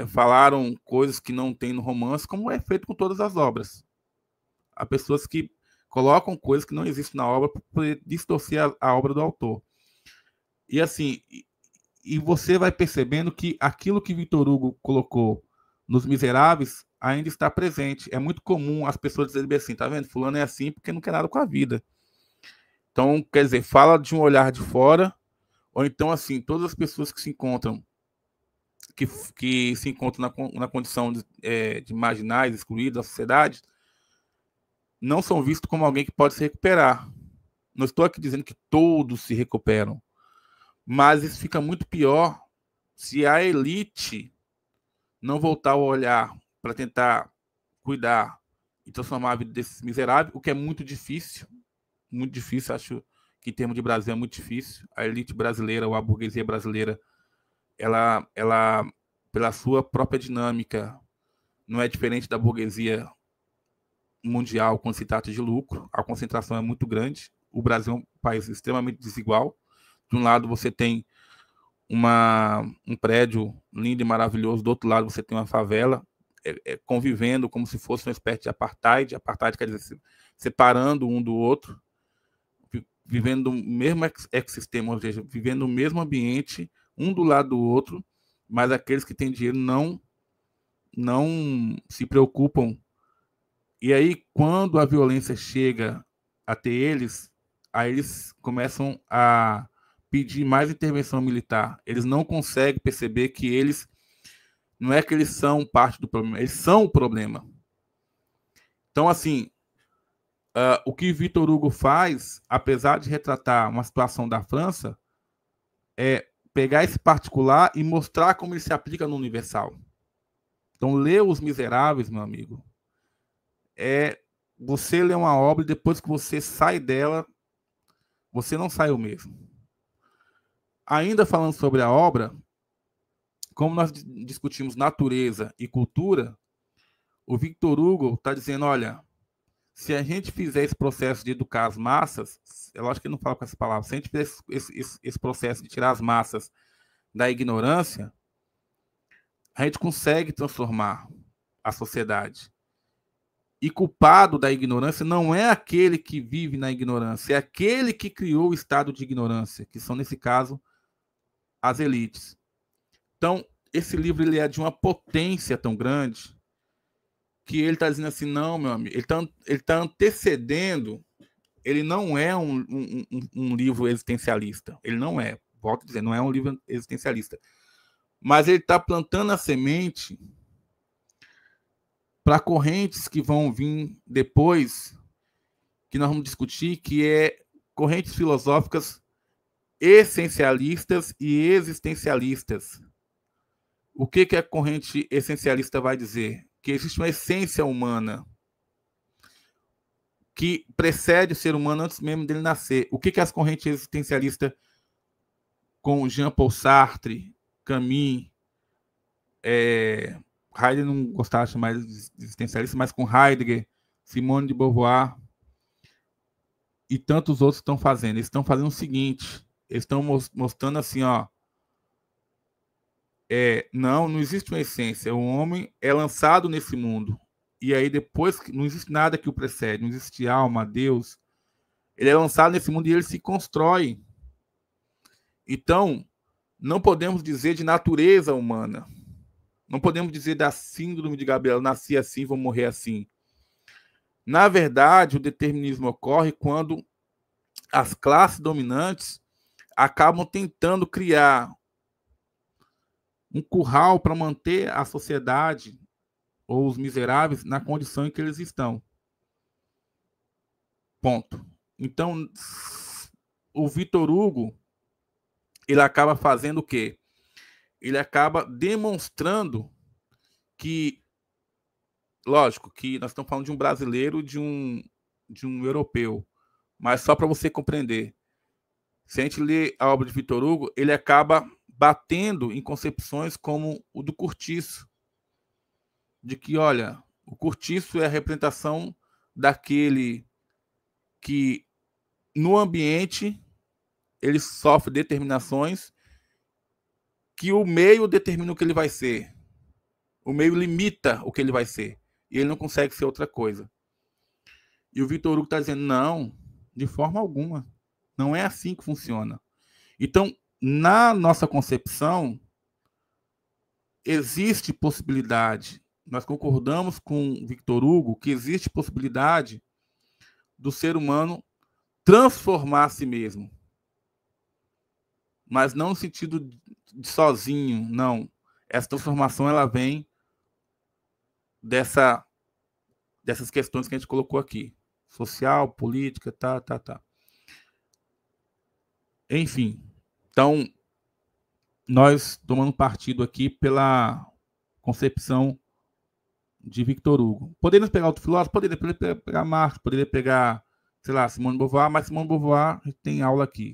falaram coisas que não tem no romance, como é feito com todas as obras. Há pessoas que colocam coisas que não existem na obra para poder distorcer a obra do autor. E assim, e você vai percebendo que aquilo que Victor Hugo colocou nos Miseráveis ainda está presente. É muito comum as pessoas dizerem assim, tá vendo? Fulano é assim porque não quer nada com a vida. Então, quer dizer, fala de um olhar de fora, ou então, assim, todas as pessoas que se encontram, que se encontram na condição de marginais, excluídos da sociedade, não são vistos como alguém que pode se recuperar. Não estou aqui dizendo que todos se recuperam, mas isso fica muito pior se a elite não voltar o olhar para tentar cuidar e transformar a vida desses miseráveis, o que é muito difícil, acho que em termos de Brasil é muito difícil. A elite brasileira ou a burguesia brasileira, ela pela sua própria dinâmica, não é diferente da burguesia mundial quando se trata de lucro. A concentração é muito grande. O Brasil é um país extremamente desigual. De um lado você tem um prédio lindo e maravilhoso, do outro lado você tem uma favela, convivendo como se fosse uma espécie de apartheid. Apartheid quer dizer separando um do outro, vivendo no mesmo ecossistema, ou seja, vivendo no mesmo ambiente, um do lado do outro, mas aqueles que têm dinheiro não se preocupam. E aí, quando a violência chega até eles, aí eles começam a pedir mais intervenção militar. Eles não conseguem perceber que eles, não é que eles são parte do problema, eles são o problema. Então, assim, o que Victor Hugo faz, apesar de retratar uma situação da França, é pegar esse particular e mostrar como ele se aplica no universal. Então, ler Os Miseráveis, meu amigo, é você ler uma obra e depois que você sai dela, você não sai o mesmo. Ainda falando sobre a obra, como nós discutimos natureza e cultura, o Victor Hugo está dizendo, olha, se a gente fizer esse processo de educar as massas, é lógico que ele não fala com essa palavra, se a gente fizer esse processo de tirar as massas da ignorância, a gente consegue transformar a sociedade. E culpado da ignorância não é aquele que vive na ignorância, é aquele que criou o estado de ignorância, que são, nesse caso, as elites. Então, esse livro ele é de uma potência tão grande que ele está dizendo assim, não, meu amigo, ele tá antecedendo, ele não é um livro existencialista, ele não é, volto a dizer, não é um livro existencialista, mas ele está plantando a semente para correntes que vão vir depois, que nós vamos discutir, que é correntes filosóficas essencialistas e existencialistas. O que a corrente essencialista vai dizer? Que existe uma essência humana que precede o ser humano antes mesmo dele nascer. O que as correntes existencialistas, com Jean-Paul Sartre, Camus, Heidegger não gostava de chamar de existencialista, mas com Heidegger, Simone de Beauvoir e tantos outros estão fazendo. Eles estão fazendo o seguinte, eles estão mostrando assim, ó, não existe uma essência. O homem é lançado nesse mundo. E aí depois não existe nada que o precede, não existe alma, Deus. Ele é lançado nesse mundo e ele se constrói. Então, não podemos dizer de natureza humana. Não podemos dizer da síndrome de Gabriel, nasci assim, vou morrer assim. Na verdade, o determinismo ocorre quando as classes dominantes acabam tentando criar um curral para manter a sociedade ou os miseráveis na condição em que eles estão. Ponto. Então, o Victor Hugo, ele acaba fazendo o quê? Ele acaba demonstrando que, lógico, que nós estamos falando de um brasileiro, de um europeu, mas só para você compreender, se a gente lê a obra de Victor Hugo, ele acaba batendo em concepções como o do Cortiço, de que, olha, o Cortiço é a representação daquele que no ambiente ele sofre determinações que o meio determina o que ele vai ser. O meio limita o que ele vai ser. E ele não consegue ser outra coisa. E o Victor Hugo está dizendo, não, de forma alguma. Não é assim que funciona. Então, na nossa concepção, existe possibilidade. Nós concordamos com o Victor Hugo que existe possibilidade do ser humano transformar a si mesmo. Mas não no sentido de sozinho, não. Essa transformação ela vem dessas questões que a gente colocou aqui. Social, política, tá. Enfim, então, nós tomamos partido aqui pela concepção de Victor Hugo. Poderíamos pegar outro filósofo? Poderia pegar Marx, poderia pegar, sei lá, Simone de Beauvoir, mas Simone de Beauvoir a gente tem aula aqui.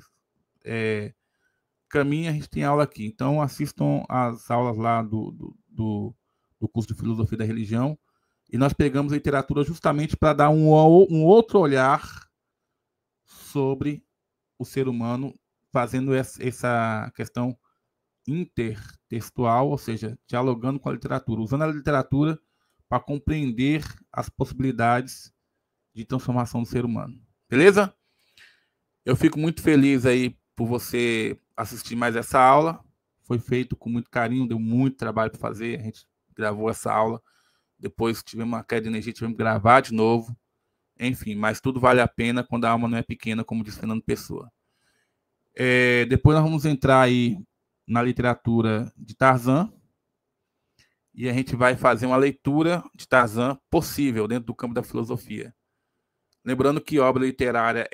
Caminho, a gente tem aula aqui. Então, assistam as aulas lá do curso de Filosofia da Religião. E nós pegamos a literatura justamente para dar um outro olhar sobre o ser humano, fazendo essa questão intertextual, ou seja, dialogando com a literatura, usando a literatura para compreender as possibilidades de transformação do ser humano. Beleza? Eu fico muito feliz aí por você assistir mais essa aula. Foi feito com muito carinho, deu muito trabalho para fazer. A gente gravou essa aula. Depois tivemos uma queda de energia, tivemos que gravar de novo. Enfim, mas tudo vale a pena quando a alma não é pequena, como diz Fernando Pessoa. Depois nós vamos entrar aí na literatura de Tarzan. E a gente vai fazer uma leitura de Tarzan possível dentro do campo da filosofia. Lembrando que obra literária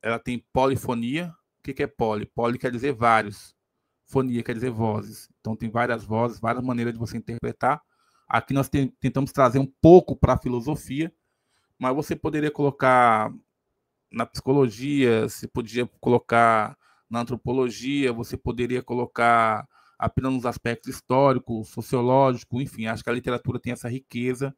ela tem polifonia. O que é poli? Poli quer dizer vários. Fonia quer dizer vozes. Então tem várias vozes, várias maneiras de você interpretar. Aqui nós tentamos trazer um pouco para a filosofia, mas você poderia colocar na psicologia, você podia colocar na antropologia, você poderia colocar apenas nos aspectos históricos, sociológicos, enfim, acho que a literatura tem essa riqueza,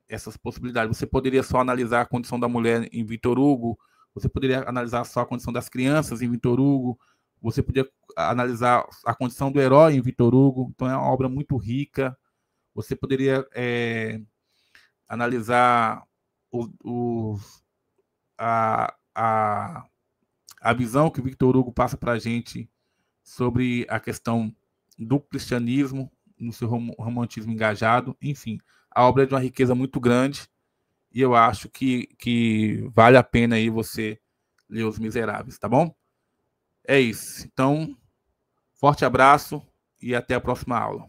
essas possibilidades. Você poderia só analisar a condição da mulher em Victor Hugo, você poderia analisar só a condição das crianças em Victor Hugo, você poderia analisar a condição do herói em Victor Hugo, então é uma obra muito rica. Você poderia analisar a, a, a visão que Victor Hugo passa para a gente sobre a questão do cristianismo, no seu romantismo engajado, enfim, a obra é de uma riqueza muito grande e eu acho que vale a pena aí você ler Os Miseráveis, tá bom? É isso. Então, forte abraço e até a próxima aula.